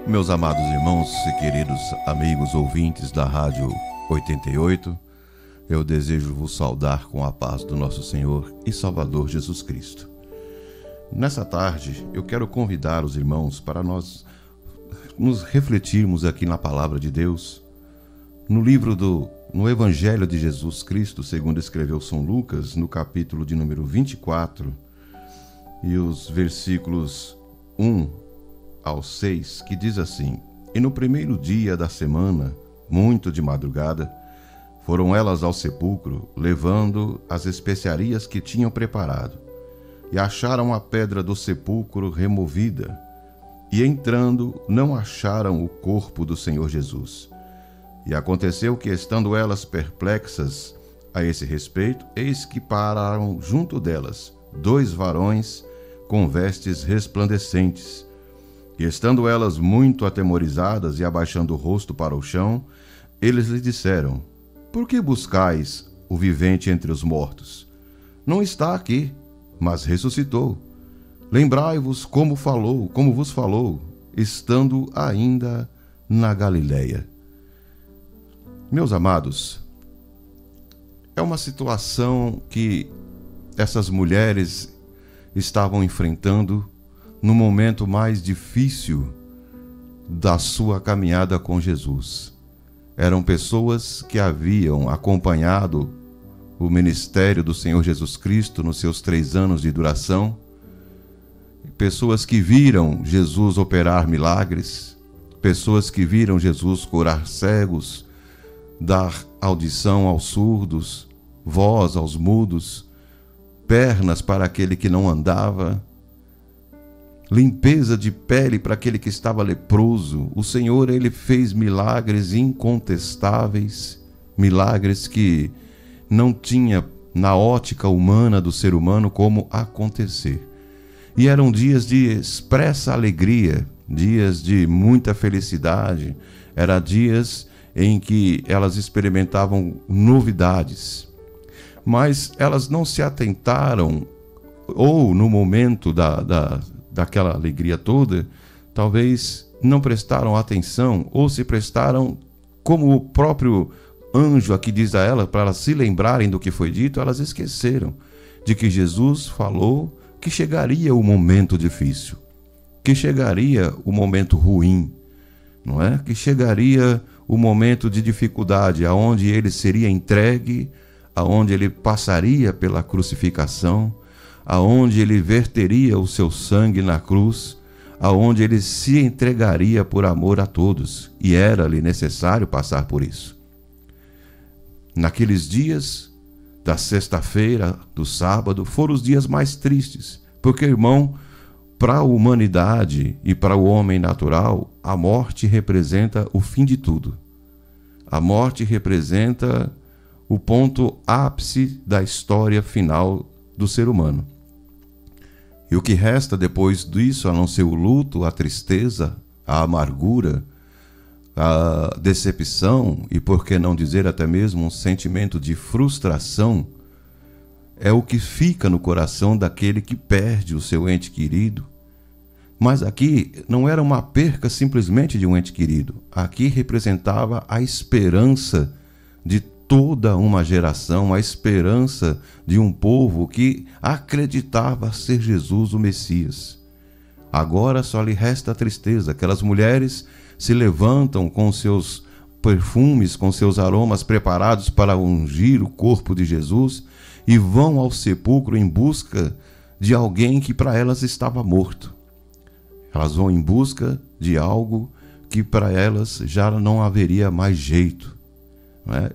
Meus amados irmãos e queridos amigos ouvintes da Rádio 88, eu desejo vos saudar com a paz do nosso Senhor e Salvador Jesus Cristo. Nessa tarde, eu quero convidar os irmãos para nós nos refletirmos aqui na Palavra de Deus, no Evangelho de Jesus Cristo, segundo escreveu São Lucas, no capítulo de número 24, e os versículos 1 ao 6, que diz assim: E no primeiro dia da semana, muito de madrugada, foram elas ao sepulcro, levando as especiarias que tinham preparado, e acharam a pedra do sepulcro removida, e entrando, não acharam o corpo do Senhor Jesus. E aconteceu que, estando elas perplexas a esse respeito, eis que pararam junto delas 2 varões com vestes resplandecentes. E estando elas muito atemorizadas e abaixando o rosto para o chão, eles lhe disseram: Por que buscais o vivente entre os mortos? Não está aqui, mas ressuscitou. Lembrai-vos como vos falou, estando ainda na Galileia. Meus amados, é uma situação que essas mulheres estavam enfrentando no momento mais difícil da sua caminhada com Jesus. Eram pessoas que haviam acompanhado o ministério do Senhor Jesus Cristo nos seus 3 anos de duração, pessoas que viram Jesus operar milagres, pessoas que viram Jesus curar cegos, dar audição aos surdos, voz aos mudos, pernas para aquele que não andava, limpeza de pele para aquele que estava leproso. O Senhor, ele fez milagres incontestáveis, milagres que não tinha na ótica humana do ser humano como acontecer. E eram dias de expressa alegria, dias de muita felicidade, eram dias em que elas experimentavam novidades. Mas elas não se atentaram, ou no momento daquela alegria toda, talvez não prestaram atenção, ou se prestaram, como o próprio anjo aqui diz a ela, para elas se lembrarem do que foi dito, elas esqueceram de que Jesus falou que chegaria o momento difícil, que chegaria o momento ruim, não é? Que chegaria o momento de dificuldade, aonde ele seria entregue, aonde ele passaria pela crucificação, aonde ele verteria o seu sangue na cruz, aonde ele se entregaria por amor a todos, e era-lhe necessário passar por isso. Naqueles dias da sexta-feira, do sábado, foram os dias mais tristes, porque, irmão, para a humanidade e para o homem natural, a morte representa o fim de tudo. A morte representa o ponto ápice da história final do ser humano. E o que resta depois disso, a não ser o luto, a tristeza, a amargura, a decepção e, por que não dizer, até mesmo um sentimento de frustração, é o que fica no coração daquele que perde o seu ente querido. Mas aqui não era uma perca simplesmente de um ente querido. Aqui representava a esperança de toda uma geração, a esperança de um povo que acreditava ser Jesus o Messias. Agora só lhe resta a tristeza. Aquelas mulheres se levantam com seus perfumes, com seus aromas preparados para ungir o corpo de Jesus e vão ao sepulcro em busca de alguém que para elas estava morto. Elas vão em busca de algo que para elas já não haveria mais jeito.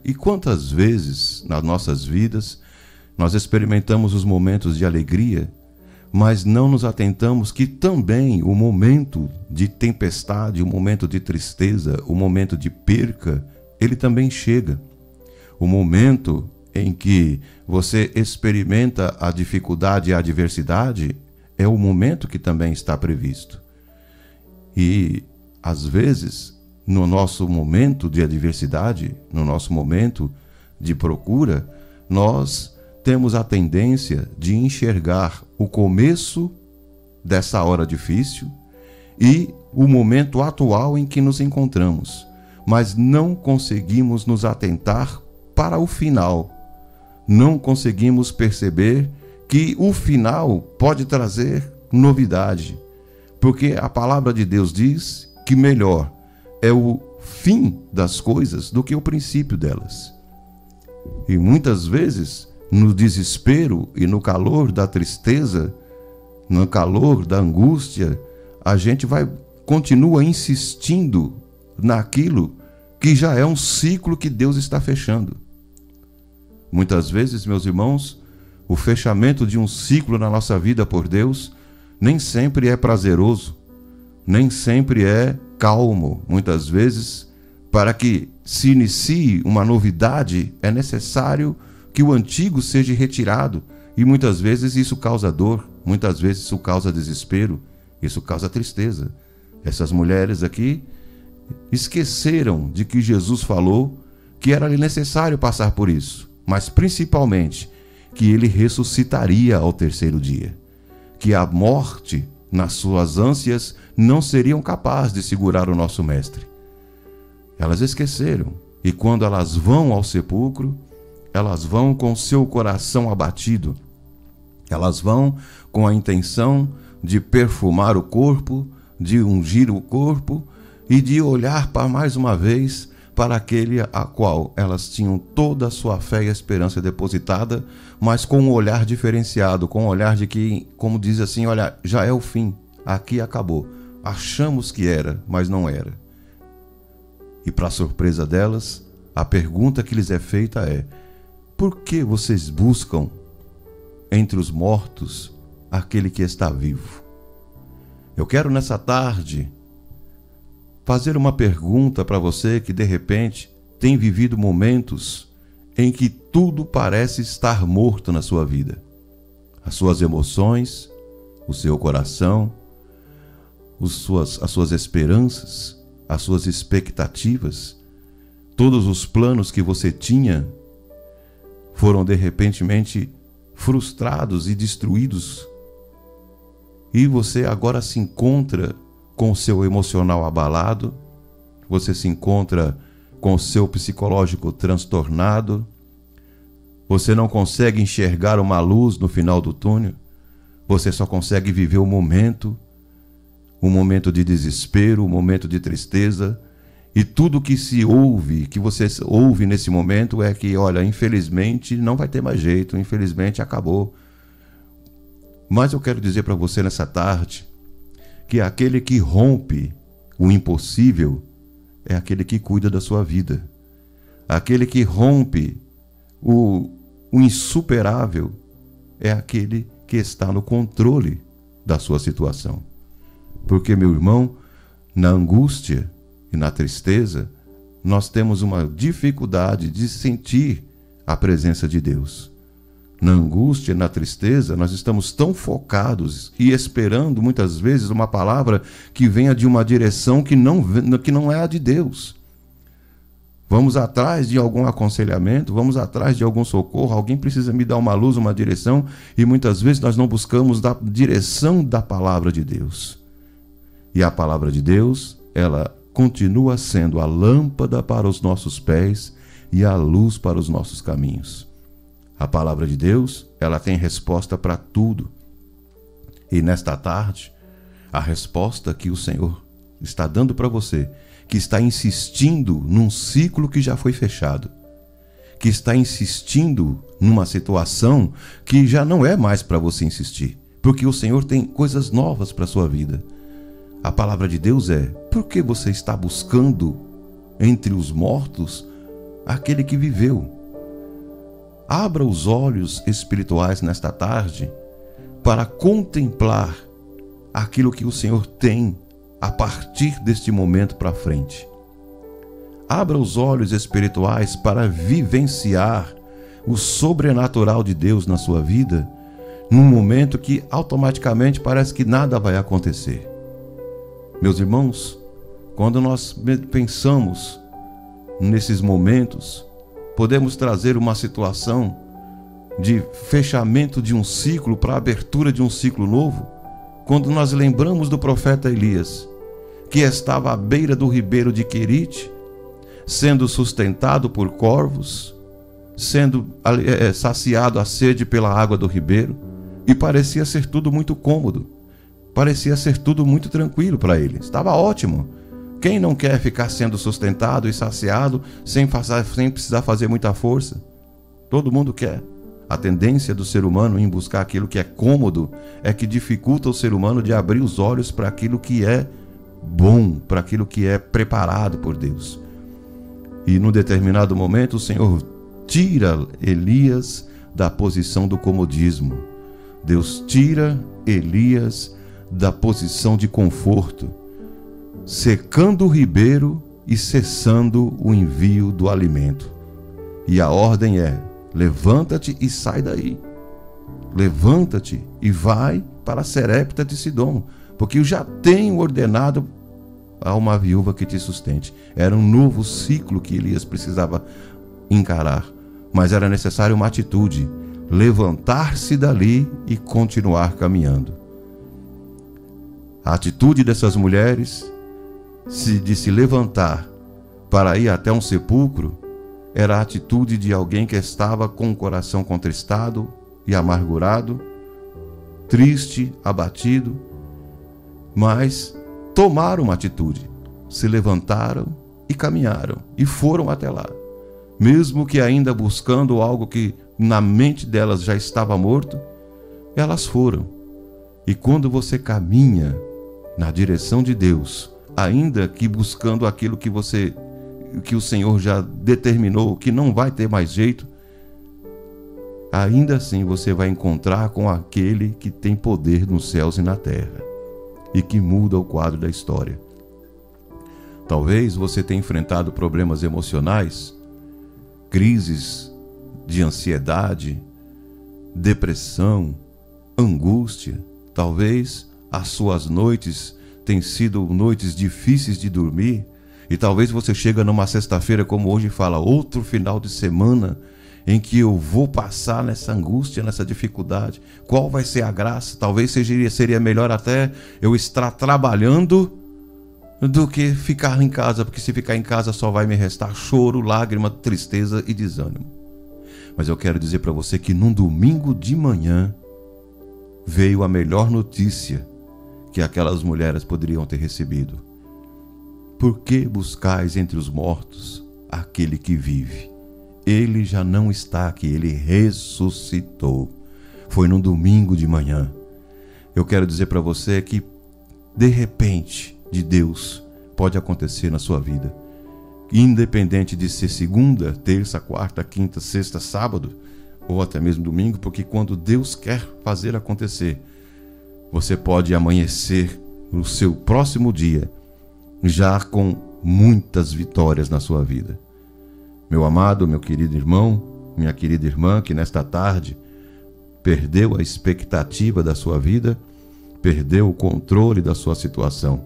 E quantas vezes nas nossas vidas nós experimentamos os momentos de alegria, mas não nos atentamos que também o momento de tempestade, o momento de tristeza, o momento de perca, ele também chega. O momento em que você experimenta a dificuldade e a adversidade é o momento que também está previsto. E às vezes, no nosso momento de adversidade, no nosso momento de procura, nós temos a tendência de enxergar o começo dessa hora difícil e o momento atual em que nos encontramos, mas não conseguimos nos atentar para o final. Não conseguimos perceber que o final pode trazer novidade, porque a palavra de Deus diz que melhor é o fim das coisas do que o princípio delas. E muitas vezes, no desespero e no calor da tristeza, no calor da angústia, a gente continua insistindo naquilo que já é um ciclo que Deus está fechando. Muitas vezes, meus irmãos, o fechamento de um ciclo na nossa vida por Deus nem sempre é prazeroso, nem sempre é calmo. Muitas vezes, para que se inicie uma novidade, é necessário que o antigo seja retirado, e muitas vezes isso causa dor, muitas vezes isso causa desespero, isso causa tristeza. Essas mulheres aqui esqueceram de que Jesus falou que era necessário passar por isso, mas principalmente que ele ressuscitaria ao terceiro dia, que a morte, nas suas ânsias, não seriam capazes de segurar o nosso mestre. Elas esqueceram, e quando elas vão ao sepulcro, elas vão com seu coração abatido, elas vão com a intenção de perfumar o corpo, de ungir o corpo e de olhar para mais uma vez para aquele a qual elas tinham toda a sua fé e esperança depositada, mas com um olhar diferenciado, com um olhar de que, como diz assim, olha, já é o fim, aqui acabou. Achamos que era, mas não era. E para surpresa delas, a pergunta que lhes é feita é: por que vocês buscam entre os mortos aquele que está vivo? Eu quero nessa tarde fazer uma pergunta para você que de repente tem vivido momentos em que tudo parece estar morto na sua vida. As suas emoções, o seu coração, as suas esperanças, as suas expectativas, todos os planos que você tinha foram de repente frustrados e destruídos. E você agora se encontra com o seu emocional abalado, você se encontra com o seu psicológico transtornado, você não consegue enxergar uma luz no final do túnel, você só consegue viver o momento, um momento de desespero, um momento de tristeza, e tudo que você ouve nesse momento é que, olha, infelizmente não vai ter mais jeito, infelizmente acabou. Mas eu quero dizer para você nessa tarde que aquele que rompe o impossível é aquele que cuida da sua vida. Aquele que rompe o insuperável é aquele que está no controle da sua situação. Porque, meu irmão, na angústia e na tristeza, nós temos uma dificuldade de sentir a presença de Deus. Na angústia e na tristeza, nós estamos tão focados e esperando muitas vezes uma palavra que venha de uma direção que não é a de Deus. Vamos atrás de algum aconselhamento, vamos atrás de algum socorro, alguém precisa me dar uma luz, uma direção, e muitas vezes nós não buscamos a direção da palavra de Deus. E a palavra de Deus, ela continua sendo a lâmpada para os nossos pés e a luz para os nossos caminhos. A palavra de Deus, ela tem resposta para tudo. E nesta tarde, a resposta que o Senhor está dando para você, que está insistindo num ciclo que já foi fechado, que está insistindo numa situação que já não é mais para você insistir, porque o Senhor tem coisas novas para a sua vida. A palavra de Deus é: por que você está buscando entre os mortos aquele que viveu? Abra os olhos espirituais nesta tarde para contemplar aquilo que o Senhor tem a partir deste momento para frente. Abra os olhos espirituais para vivenciar o sobrenatural de Deus na sua vida, num momento que automaticamente parece que nada vai acontecer. Meus irmãos, quando nós pensamos nesses momentos, podemos trazer uma situação de fechamento de um ciclo para a abertura de um ciclo novo, quando nós lembramos do profeta Elias, que estava à beira do ribeiro de Querite, sendo sustentado por corvos, sendo saciado a sede pela água do ribeiro, e parecia ser tudo muito cômodo, parecia ser tudo muito tranquilo para ele, estava ótimo. Quem não quer ficar sendo sustentado e saciado sem precisar fazer muita força? Todo mundo quer. A tendência do ser humano em buscar aquilo que é cômodo é que dificulta o ser humano de abrir os olhos para aquilo que é bom, para aquilo que é preparado por Deus. E num determinado momento o Senhor tira Elias da posição do comodismo. Deus tira Elias da posição de conforto, secando o ribeiro e cessando o envio do alimento. E a ordem é: levanta-te e sai daí. Levanta-te e vai para Serepta de Sidom, porque eu já tenho ordenado a uma viúva que te sustente. Era um novo ciclo que Elias precisava encarar, mas era necessário uma atitude: levantar-se dali e continuar caminhando. A atitude dessas mulheres de se levantar para ir até um sepulcro era a atitude de alguém que estava com o coração contristado e amargurado, triste, abatido, mas tomaram uma atitude, se levantaram e caminharam e foram até lá, mesmo que ainda buscando algo que na mente delas já estava morto. Elas foram. E quando você caminha na direção de Deus, ainda que buscando aquilo que o Senhor já determinou que não vai ter mais jeito, ainda assim você vai encontrar com aquele que tem poder nos céus e na terra e que muda o quadro da história. Talvez você tenha enfrentado problemas emocionais, crises de ansiedade, depressão, angústia. Talvez as suas noites tenham sido noites difíceis de dormir, e talvez você chega numa sexta-feira como hoje e fala: outro final de semana em que eu vou passar nessa angústia, nessa dificuldade. Qual vai ser a graça? Talvez seria melhor até eu estar trabalhando do que ficar em casa, porque se ficar em casa só vai me restar choro, lágrima, tristeza e desânimo. Mas eu quero dizer para você que num domingo de manhã veio a melhor notícia que aquelas mulheres poderiam ter recebido. Por que buscais entre os mortos aquele que vive? Ele já não está aqui, ele ressuscitou. Foi num domingo de manhã. Eu quero dizer para você que, de repente, de Deus pode acontecer na sua vida. Independente de ser segunda, terça, quarta, quinta, sexta, sábado, ou até mesmo domingo, porque quando Deus quer fazer acontecer, você pode amanhecer no seu próximo dia já com muitas vitórias na sua vida. Meu amado, meu querido irmão, minha querida irmã, que nesta tarde perdeu a expectativa da sua vida, perdeu o controle da sua situação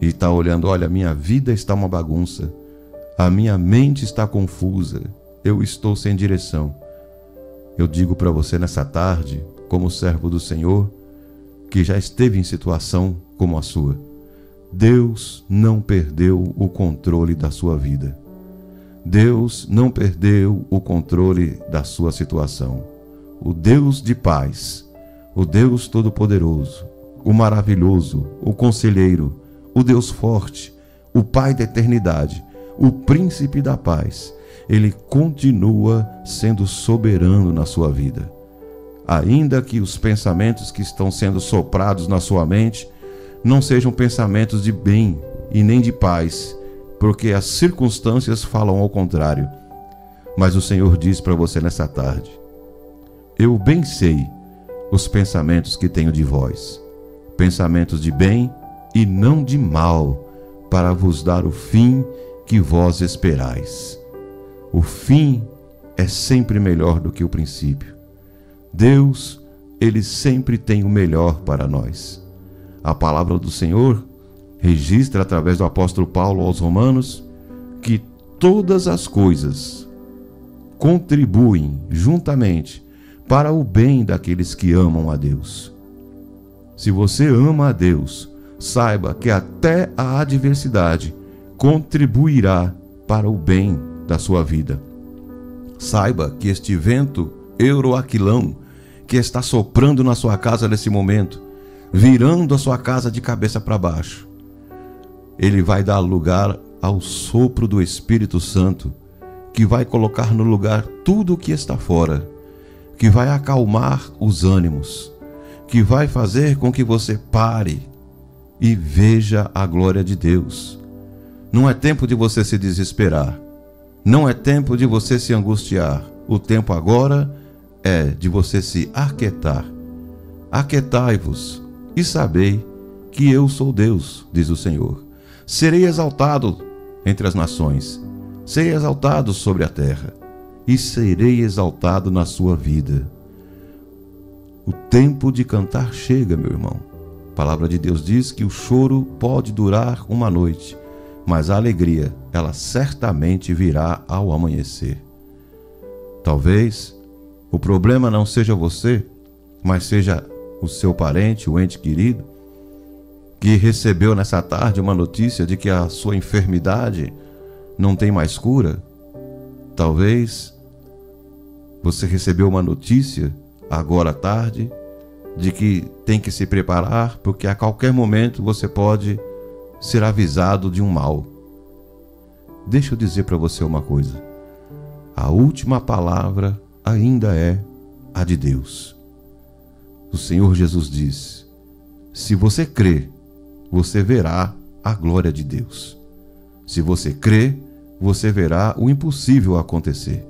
e está olhando: olha, minha vida está uma bagunça, a minha mente está confusa, eu estou sem direção. Eu digo para você nessa tarde, como servo do Senhor, que já esteve em situação como a sua: Deus não perdeu o controle da sua vida. Deus não perdeu o controle da sua situação. O Deus de paz, o Deus Todo-Poderoso, o maravilhoso, o conselheiro, o Deus forte, o Pai da eternidade, o Príncipe da paz, ele continua sendo soberano na sua vida. Ainda que os pensamentos que estão sendo soprados na sua mente não sejam pensamentos de bem e nem de paz, porque as circunstâncias falam ao contrário. Mas o Senhor diz para você nessa tarde: eu bem sei os pensamentos que tenho de vós, pensamentos de bem e não de mal, para vos dar o fim que vós esperais. O fim é sempre melhor do que o princípio. Deus, ele sempre tem o melhor para nós. A palavra do Senhor registra através do apóstolo Paulo aos Romanos que todas as coisas contribuem juntamente para o bem daqueles que amam a Deus. Se você ama a Deus, saiba que até a adversidade contribuirá para o bem da sua vida. Saiba que este vento euroaquilão que está soprando na sua casa nesse momento, virando a sua casa de cabeça para baixo, ele vai dar lugar ao sopro do Espírito Santo, que vai colocar no lugar tudo o que está fora, que vai acalmar os ânimos, que vai fazer com que você pare e veja a glória de Deus. Não é tempo de você se desesperar, não é tempo de você se angustiar. O tempo agora é de você se aquietar. Aquietai-vos e sabei que eu sou Deus, diz o Senhor. Serei exaltado entre as nações, serei exaltado sobre a terra e serei exaltado na sua vida. O tempo de cantar chega, meu irmão. A palavra de Deus diz que o choro pode durar uma noite, mas a alegria, ela certamente virá ao amanhecer. Talvez o problema não seja você, mas seja o seu parente, o ente querido, que recebeu nessa tarde uma notícia de que a sua enfermidade não tem mais cura. Talvez você recebeu uma notícia agora à tarde de que tem que se preparar, porque a qualquer momento você pode ser avisado de um mal. Deixa eu dizer para você uma coisa. A última palavra ainda é a de Deus. O Senhor Jesus diz: se você crê, você verá a glória de Deus. Se você crê, você verá o impossível acontecer.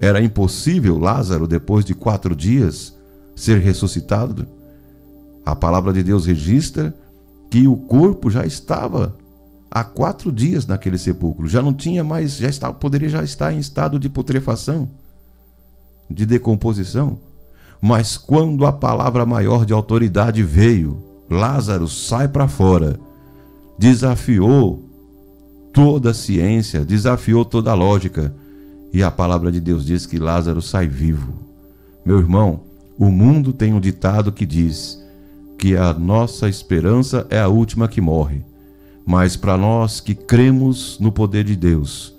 Era impossível Lázaro, depois de 4 dias, ser ressuscitado? A palavra de Deus registra que o corpo já estava há 4 dias naquele sepulcro. Já não tinha mais, poderia já estar em estado de putrefação, de decomposição. Mas quando a palavra maior de autoridade veio, Lázaro, sai para fora, desafiou toda a ciência, desafiou toda a lógica, e a palavra de Deus diz que Lázaro sai vivo. Meu irmão, o mundo tem um ditado que diz que a nossa esperança é a última que morre, mas para nós que cremos no poder de Deus,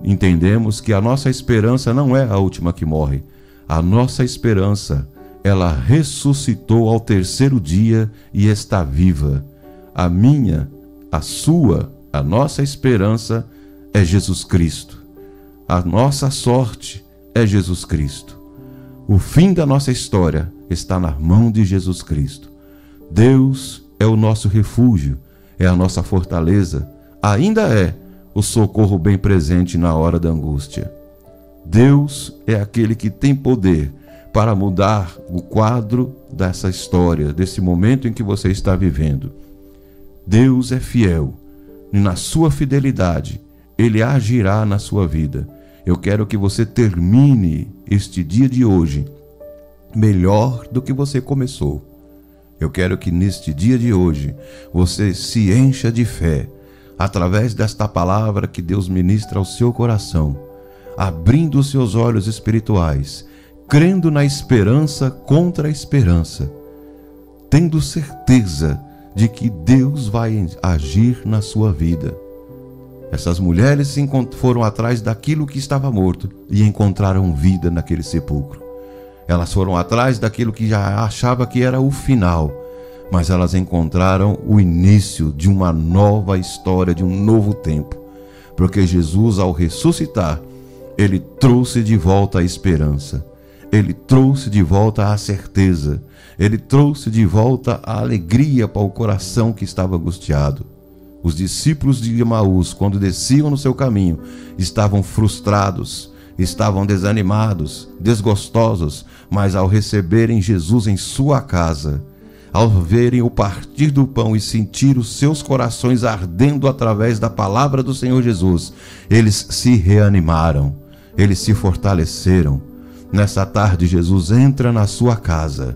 entendemos que a nossa esperança não é a última que morre. A nossa esperança, ela ressuscitou ao 3º dia e está viva. A minha, a sua, a nossa esperança é Jesus Cristo. A nossa sorte é Jesus Cristo. O fim da nossa história está na mão de Jesus Cristo. Deus é o nosso refúgio, é a nossa fortaleza, ainda é o socorro bem presente na hora da angústia. Deus é aquele que tem poder para mudar o quadro dessa história, desse momento em que você está vivendo. Deus é fiel e na sua fidelidade Ele agirá na sua vida. Eu quero que você termine este dia de hoje melhor do que você começou. Eu quero que neste dia de hoje você se encha de fé através desta palavra que Deus ministra ao seu coração, abrindo os seus olhos espirituais, crendo na esperança contra a esperança, tendo certeza de que Deus vai agir na sua vida. Essas mulheres foram atrás daquilo que estava morto e encontraram vida naquele sepulcro. Elas foram atrás daquilo que já achava que era o final, mas elas encontraram o início de uma nova história, de um novo tempo. Porque Jesus, ao ressuscitar, Ele trouxe de volta a esperança. Ele trouxe de volta a certeza. Ele trouxe de volta a alegria para o coração que estava angustiado. Os discípulos de Emaús, quando desciam no seu caminho, estavam frustrados, estavam desanimados, desgostosos, mas ao receberem Jesus em sua casa, ao verem o partir do pão e sentir os seus corações ardendo através da palavra do Senhor Jesus, eles se reanimaram, eles se fortaleceram. Nessa tarde, Jesus entra na sua casa.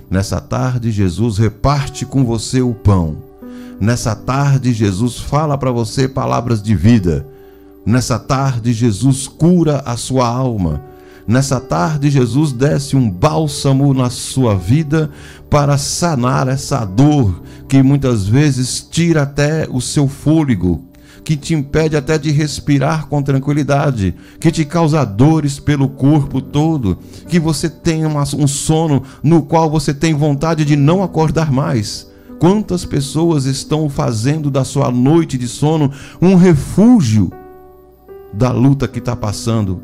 Nessa tarde, Jesus reparte com você o pão. Nessa tarde, Jesus fala para você palavras de vida. Nessa tarde, Jesus cura a sua alma. Nessa tarde, Jesus desce um bálsamo na sua vida para sanar essa dor que muitas vezes tira até o seu fôlego, que te impede até de respirar com tranquilidade, que te causa dores pelo corpo todo, que você tem um sono no qual você tem vontade de não acordar mais. Quantas pessoas estão fazendo da sua noite de sono um refúgio da luta que está passando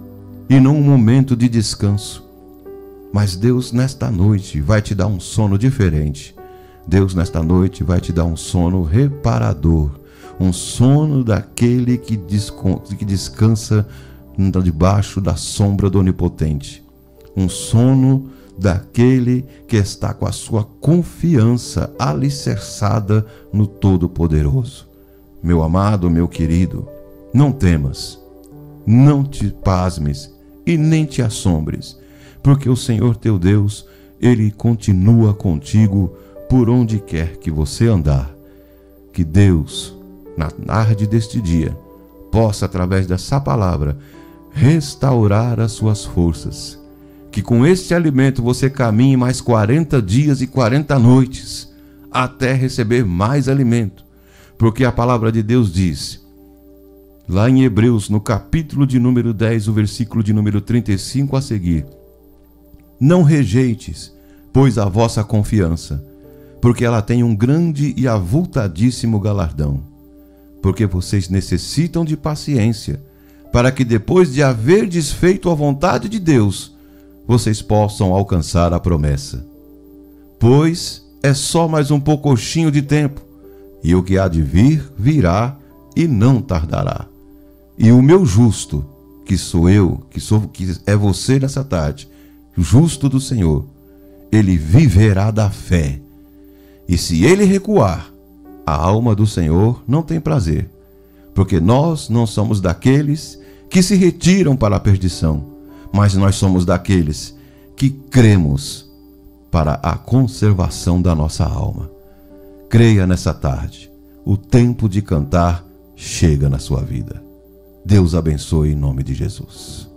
e não um momento de descanso? Mas Deus nesta noite vai te dar um sono diferente. Deus nesta noite vai te dar um sono reparador, um sono daquele que descansa debaixo da sombra do Onipotente, um sono daquele que está com a sua confiança alicerçada no Todo-Poderoso. Meu amado, meu querido, não temas, não te pasmes e nem te assombres, porque o Senhor teu Deus, Ele continua contigo por onde quer que você andar. Que Deus, na tarde deste dia, possa, através dessa palavra, restaurar as suas forças. Que com este alimento você caminhe mais 40 dias e 40 noites, até receber mais alimento. Porque a palavra de Deus diz, lá em Hebreus, no capítulo de número 10, o versículo de número 35 a seguir: não rejeites, pois, a vossa confiança, porque ela tem um grande e avultadíssimo galardão. Porque vocês necessitam de paciência, para que depois de haver desfeito a vontade de Deus, vocês possam alcançar a promessa. Pois é só mais um poucochinho de tempo, e o que há de vir, virá e não tardará. E o meu justo, que sou eu, que é você nessa tarde, justo do Senhor, ele viverá da fé. E se ele recuar, a alma do Senhor não tem prazer, porque nós não somos daqueles que se retiram para a perdição, mas nós somos daqueles que cremos para a conservação da nossa alma. Creia nessa tarde, o tempo de cantar chega na sua vida. Deus abençoe em nome de Jesus.